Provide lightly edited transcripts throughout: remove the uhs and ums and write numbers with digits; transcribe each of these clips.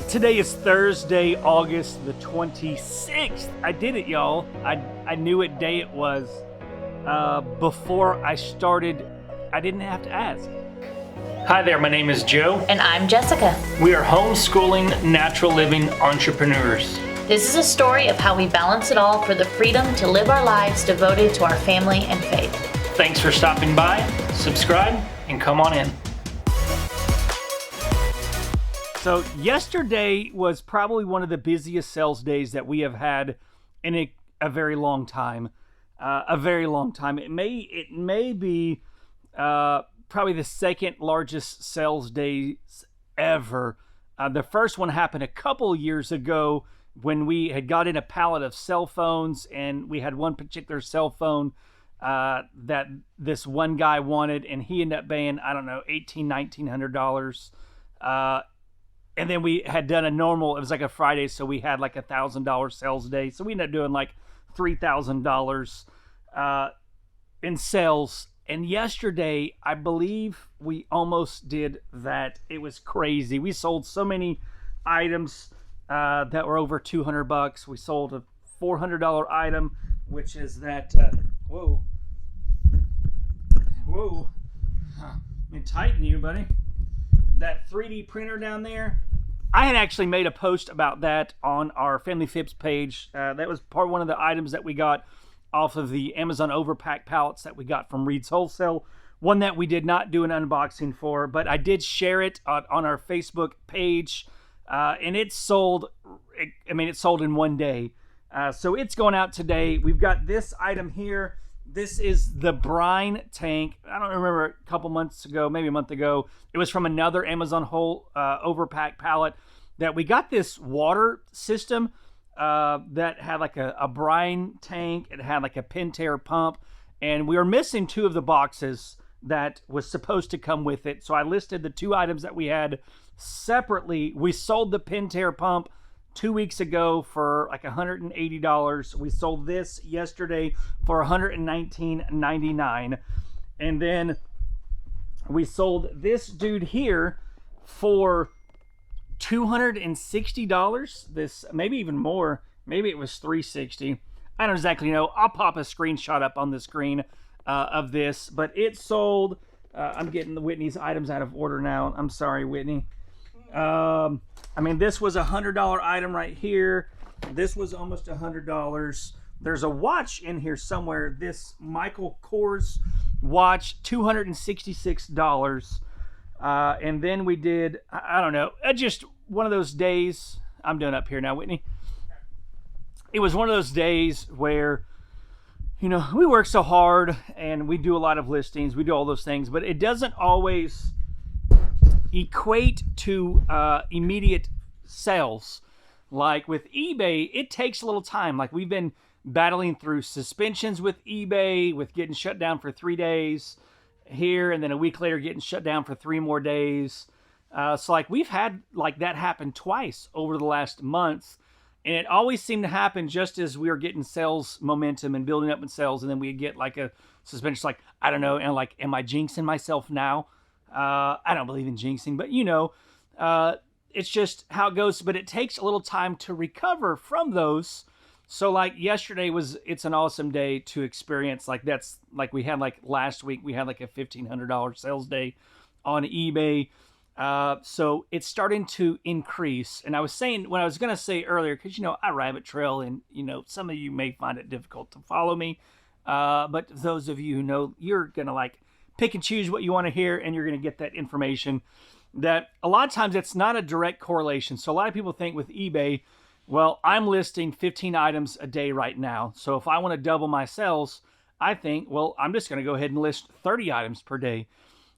Today is Thursday, August the 26th. I did it, y'all. I knew what day it was. Before I started, I didn't have to ask. Hi there, my name is Joe. And I'm Jessica. We are homeschooling, natural living entrepreneurs. This is a story of how we balance it all for the freedom to live our lives devoted to our family and faith. Thanks for stopping by, subscribe, and come on in. So yesterday was probably one of the busiest sales days that we have had in a very long time. It may be probably the second largest sales days ever. The first one happened a couple years ago when we had got in a pallet of cell phones, and we had one particular cell phone that this one guy wanted, and he ended up paying, $1,900. And then we had done it was like a Friday, so we had like $1,000 sales day. So we ended up doing like $3,000 in sales. And yesterday, I believe we almost did that. It was crazy. We sold so many items that were over $200. We sold a $400 item, which is that, whoa. Let me tighten you, buddy. That 3D printer down there. I had actually made a post about that on our Family Fips page. That was one of the items that we got off of the Amazon overpack pallets that we got from Reed's Wholesale. One that we did not do an unboxing for, but I did share it on our Facebook page, and it sold. It sold in one day. So it's going out today. We've got this item here. This is the brine tank. I don't remember, a couple months ago, maybe a month ago, it was from another Amazon overpack pallet that we got this water system that had like a brine tank. It had like a Pentair pump, and we were missing two of the boxes that was supposed to come with it. So I listed the two items that we had separately. We sold the Pentair pump 2 weeks ago for like $180. We sold this yesterday for $119.99. And then we sold this dude here for $260. This, maybe even more. Maybe it was $360. I don't exactly know. I'll pop a screenshot up on the screen of this, but it sold. I'm getting Whitney's items out of order now. I'm sorry, Whitney. This was a $100 item right here. This was almost $100. There's a watch in here somewhere. This Michael Kors watch, $266. And then we did, I don't know, just one of those days. I'm done up here now, Whitney. It was one of those days where, we work so hard and we do a lot of listings. We do all those things, but it doesn't always equate to immediate sales. Like with eBay, it takes a little time. Like we've been battling through suspensions with eBay, with getting shut down for 3 days here, and then a week later getting shut down for 3 more days. So like we've had like that happen twice over the last month, and it always seemed to happen just as we were getting sales momentum and building up in sales, and then we'd get like a suspension. Like, I don't know, and like, am I jinxing myself now? I don't believe in jinxing, but it's just how it goes. But it takes a little time to recover from those. So like yesterday it's an awesome day to experience. Like that's like we had like last week, we had like a $1,500 sales day on eBay. So it's starting to increase. And I was saying, what I was going to say earlier, because, I rabbit trail and, some of you may find it difficult to follow me. But those of you who know, you're going to like pick and choose what you want to hear, and you're going to get that information. That a lot of times it's not a direct correlation. So a lot of people think with eBay, well, I'm listing 15 items a day right now. So if I want to double my sales, I think, well, I'm just going to go ahead and list 30 items per day.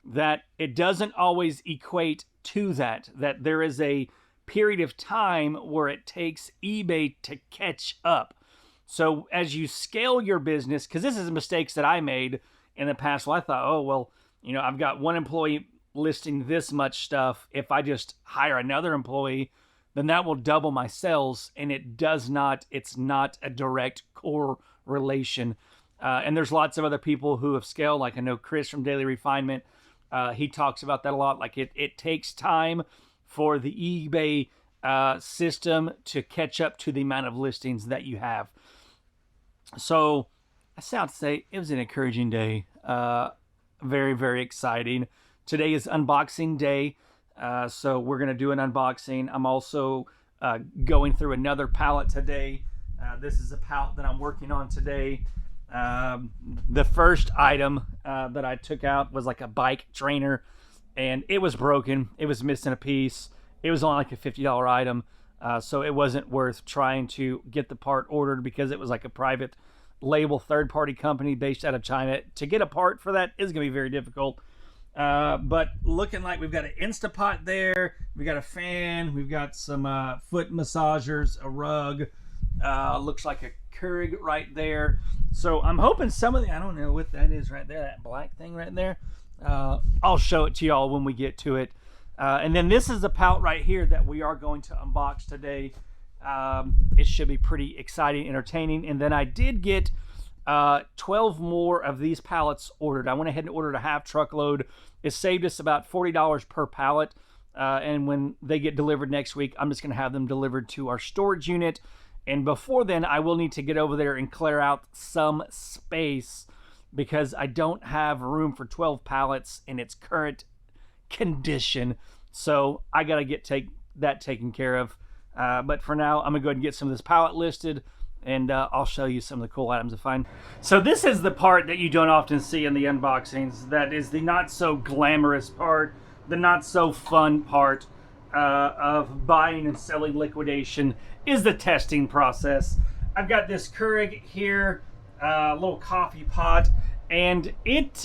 That it doesn't always equate to that there is a period of time where it takes eBay to catch up. So as you scale your business, because this is mistakes that I made in the past. Well, I thought, I've got one employee listing this much stuff. If I just hire another employee, then that will double my sales. And it does not. It's not a direct correlation. And there's lots of other people who have scaled. Like I know Chris from Daily Refinement. He talks about that a lot. Like it takes time for the eBay system to catch up to the amount of listings that you have. So I sound to say it was an encouraging day. Very, very exciting. Today is unboxing day. So we're going to do an unboxing. I'm also going through another pallet today. This is a pallet that I'm working on today. The first item that I took out was like a bike trainer, and it was broken. It was missing a piece. It was only like a $50 item. So it wasn't worth trying to get the part ordered because it was like a private label third-party company based out of China. To get a part for that is going to be very difficult. But looking like we've got an Instapot there, we got a fan, we've got some foot massagers, a rug, looks like a Keurig right there. So I'm hoping some of the, I don't know what that is right there, that black thing right there. I'll show it to y'all when we get to it. And then this is a pallet right here that we are going to unbox today. It should be pretty exciting, entertaining. And then I did get 12 more of these pallets ordered. I went ahead and ordered a half truckload. It saved us about $40 per pallet. And when they get delivered next week, I'm just going to have them delivered to our storage unit. And before then, I will need to get over there and clear out some space because I don't have room for 12 pallets in its current condition. So I got to get that taken care of. But for now, I'm going to go ahead and get some of this pallet listed, and I'll show you some of the cool items I find. So this is the part that you don't often see in the unboxings. That is the not so glamorous part, the not so fun part of buying and selling liquidation is the testing process. I've got this Keurig here, a little coffee pot, and it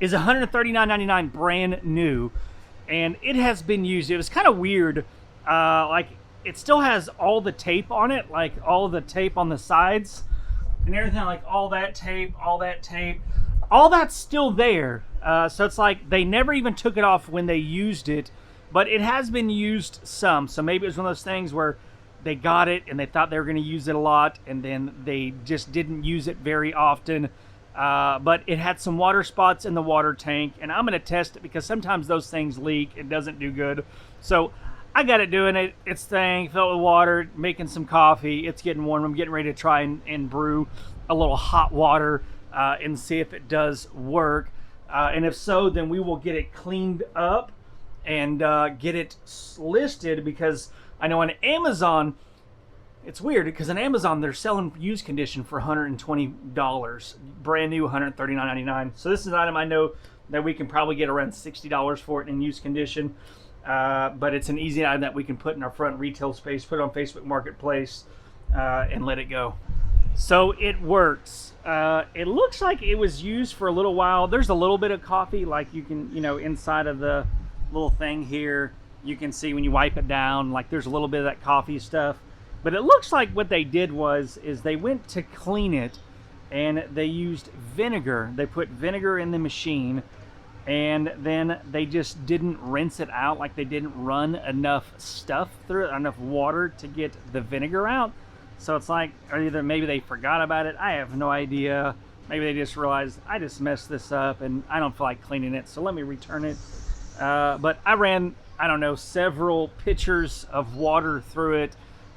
is $139.99 brand new, and it has been used. It was kind of weird. Like it still has all the tape on it, like all of the tape on the sides and everything, like all that tape, all that's still there. So it's like they never even took it off when they used it, but it has been used some. So maybe it was one of those things where they got it and they thought they were going to use it a lot, and then they just didn't use it very often. But it had some water spots in the water tank, and I'm going to test it because sometimes those things leak. It doesn't do good. So I got it doing its thing, filled with water, making some coffee. It's getting warm. I'm getting ready to try and brew a little hot water and see if it does work. And if so, then we will get it cleaned up and get it listed, because I know on Amazon, it's weird because on Amazon they're selling used condition for $120, brand new $139.99. So this is an item I know that we can probably get around $60 for it in used condition. But it's an easy item that we can put in our front retail space, put it on Facebook Marketplace, and let it go. So it works. It looks like it was used for a little while. There's a little bit of coffee, like you can, inside of the little thing here, you can see when you wipe it down, like there's a little bit of that coffee stuff. But it looks like what they did is they went to clean it and they used vinegar. They put vinegar in the machine, and then they just didn't rinse it out. Like they didn't run enough stuff through it, enough water to get the vinegar out. So it's like, or either maybe they forgot about it. I have no idea. Maybe they just realized I just messed this up and I don't feel like cleaning it, so let me return it. But I ran, I don't know, several pitchers of water through it.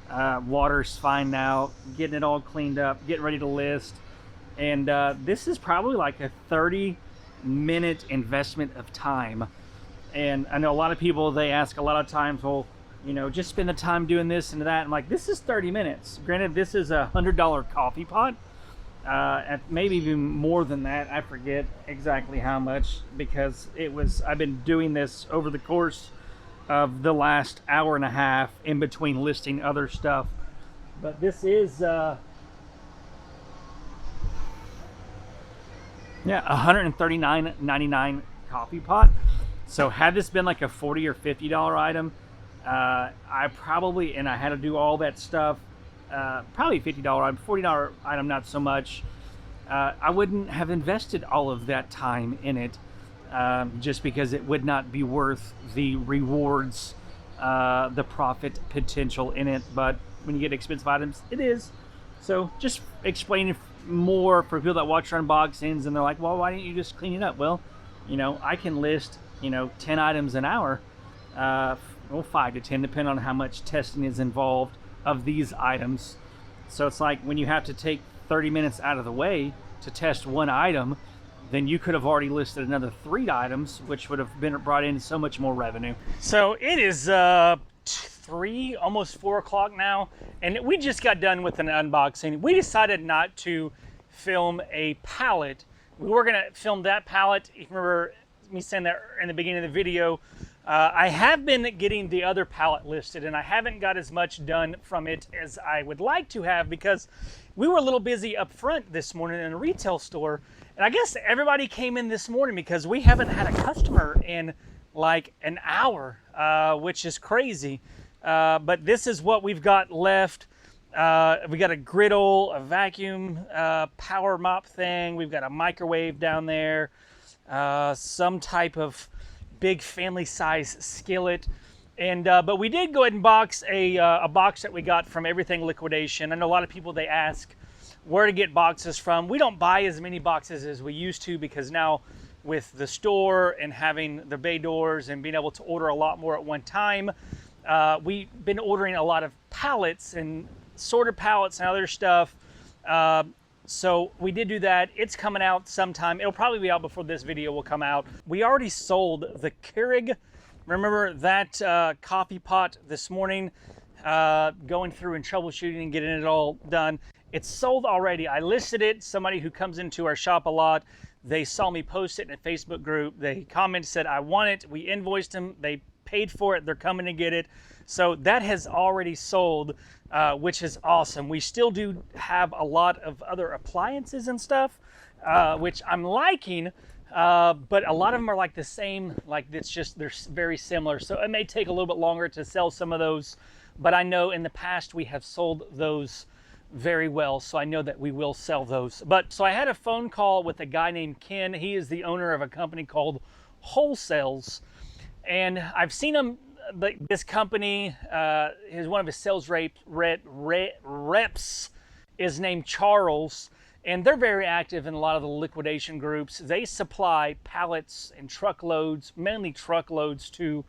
Water's fine now. Getting it all cleaned up, getting ready to list. And this is probably like a 30-minute investment of time. And I know a lot of people, they ask a lot of times, well, just spend the time doing this and that. I'm like, this is 30 minutes. Granted, this is a $100 coffee pot. Maybe even more than that. I forget exactly how much, because I've been doing this over the course of the last hour and a half in between listing other stuff. But this is $139.99 coffee pot. So had this been like a $40 or $50 item, I probably, and I had to do all that stuff, probably $50 item, $40 item not so much, I wouldn't have invested all of that time in it, just because it would not be worth the rewards, the profit potential in it. But when you get expensive items, it is. So just explaining more for people that watch our unboxings and they're like, well, why didn't you just clean it up? Well, I can list 10 items an hour well, 5 to 10, depending on how much testing is involved of these items. So it's like when you have to take 30 minutes out of the way to test one item, then you could have already listed another 3 items, which would have been brought in so much more revenue. So it is 3, almost 4 o'clock now, and we just got done with an unboxing. We decided not to film a pallet. We were gonna film that pallet. You remember me saying that in the beginning of the video. I have been getting the other pallet listed, and I haven't got as much done from it as I would like to have, because we were a little busy up front this morning in a retail store. And I guess everybody came in this morning because we haven't had a customer in like an hour, which is crazy. But this is what we've got left. We got a griddle, a vacuum power mop thing. We've got a microwave down there, some type of big family size skillet. And but we did go ahead and box a box that we got from Everything Liquidation. I know a lot of people, they ask where to get boxes from. We don't buy as many boxes as we used to, because now with the store and having the bay doors and being able to order a lot more at one time, we've been ordering a lot of pallets and sorted pallets and other stuff. So we did do that. It's coming out sometime. It'll probably be out before this video will come out. We already sold the Keurig. Remember that coffee pot this morning, going through and troubleshooting and getting it all done. It's sold already. I listed it. Somebody who comes into our shop a lot, they saw me post it in a Facebook group. They commented, said, I want it. We invoiced them. They paid for it. They're coming to get it. So that has already sold, which is awesome. We still do have a lot of other appliances and stuff, which I'm liking, but a lot of them are like the same, like it's just, they're very similar. So it may take a little bit longer to sell some of those, but I know in the past we have sold those very well, so I know that we will sell those. But so I had a phone call with a guy named Ken. He is the owner of a company called Wholesales, and I've seen him. This company, one of his sales reps is named Charles, and they're very active in a lot of the liquidation groups. They supply pallets and truckloads, mainly truckloads, to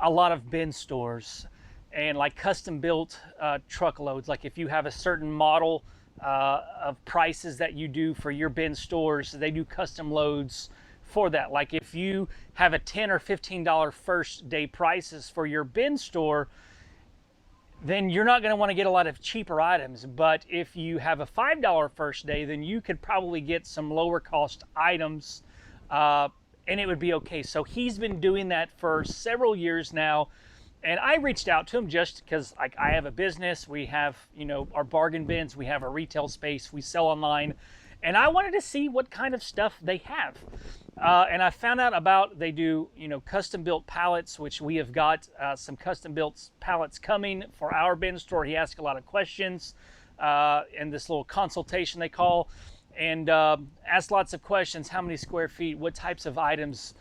a lot of bin stores, and like custom built truckloads. Like if you have a certain model of prices that you do for your bin stores, they do custom loads for that. Like if you have a $10 or $15 first day prices for your bin store, then you're not going to want to get a lot of cheaper items. But if you have a $5 first day, then you could probably get some lower cost items, and it would be okay. So he's been doing that for several years now. And I reached out to him just because, like, I have a business. We have, you know, our bargain bins. We have a retail space. We sell online. And I wanted to see what kind of stuff they have. And I found out about, they do, you know, custom built pallets, which we have got some custom built pallets coming for our bin store. He asked a lot of questions in this little consultation they call, and asked lots of questions. How many square feet? What types of items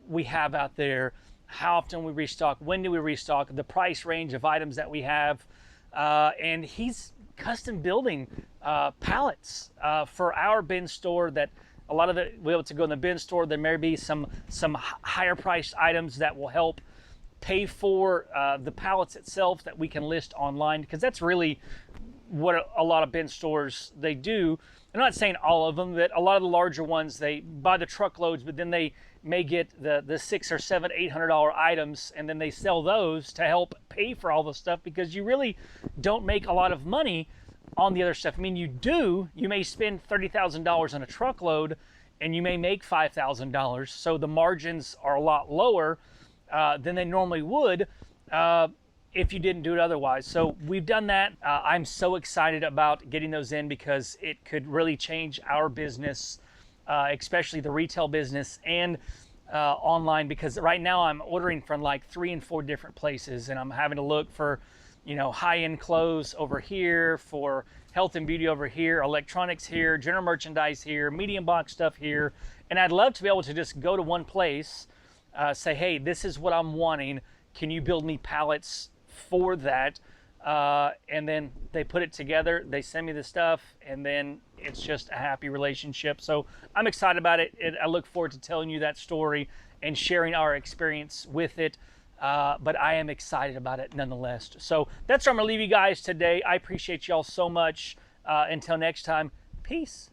we have out there? How often we restock? When do we restock? The price range of items that we have. And he's custom building pallets for our bin store, that a lot of it we'll be able to go in the bin store. There may be some higher priced items that will help pay for the pallets itself that we can list online, because that's really what a lot of bin stores, they do. I'm not saying all of them, but a lot of the larger ones, they buy the truckloads, but then they may get the $600 or $700, $800 items, and then they sell those to help pay for all the stuff, because you really don't make a lot of money on the other stuff. I mean, you may spend $30,000 on a truckload and you may make $5,000. So the margins are a lot lower than they normally would if you didn't do it otherwise. So we've done that. I'm so excited about getting those in, because it could really change our business, especially the retail business and online, because right now I'm ordering from like 3 and 4 different places, and I'm having to look for, you know, high-end clothes over here, for health and beauty over here, electronics here, general merchandise here, medium box stuff here. And I'd love to be able to just go to one place, say, hey, this is what I'm wanting. Can you build me pallets for that? And then they put it together, they send me the stuff, and then it's just a happy relationship. So I'm excited about it. I look forward to telling you that story and sharing our experience with it. but I am excited about it nonetheless. So that's where I'm going to leave you guys today. I appreciate y'all so much. Until next time, peace.